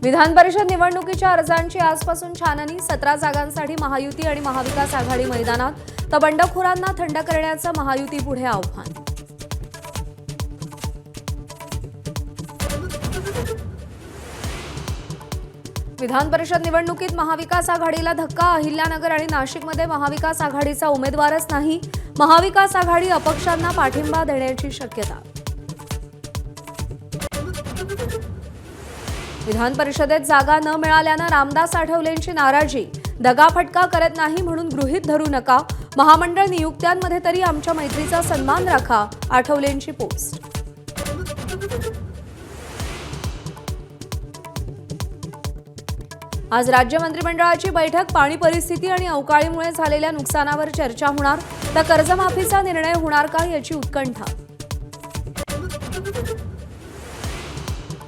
विधान परिषद निवडणुकीच्या अर्जांची आजपासून छाननी 17 जागांसाठी महायुती आणि महाविकास आघाडी मैदानात तर बंडखोरांना थंड करण्याचं महायुतीपुढे आव्हान। विधान परिषद निवडणुकीत महाविकास आघाडीला धक्का। अहिल्यानगर आणि नाशिकमध्ये महाविकास आघाडीचा उमेदवारच नाही। महाविकास आघाडी अपक्षांना पाठिंबा देण्याची शक्यता। विधान परिषदेत जागा न मिळाल्यानं रामदास आठवलेंची नाराजी। दगाफटका करत नाही म्हणून गृहीत धरू नका। महामंडळ नियुक्त्यांमध्ये तरी आमच्या मैत्रीचा सन्मान राखा। आठवलेंची पोस्ट। आज राज्य मंत्रिमंडळाची बैठक। पाणी परिस्थिती आणि अवकाळीमुळे झालेल्या नुकसानावर चर्चा होणार। तर कर्जमाफीचा निर्णय होणार का याची उत्कंठा।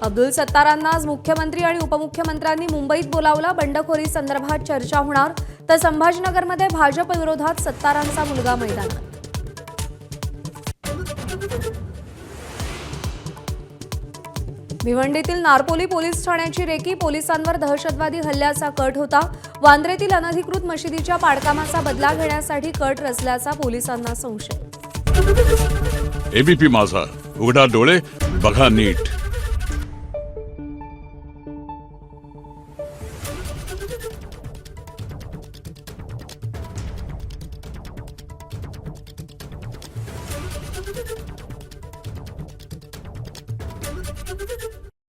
अब्दुल सत्तारांना आज मुख्यमंत्री आणि उपमुख्यमंत्र्यांनी मुंबईत बोलावलं। बंडखोरी संदर्भात चर्चा होणार। तर संभाजीनगरमध्ये भाजप विरोधात सत्तारांचा मुलगा मैदानात। भिवंडीतील नारपोली पोलीस ठाण्याची रेकी। पोलिसांवर दहशतवादी हल्ल्याचा कट होता। वांद्रेतील अनधिकृत मशिदीच्या पाडकामाचा बदला घेण्यासाठी कट रचल्याचा पोलिसांना संशय। एबीपी माझा, उघडा डोळे बघा नीट।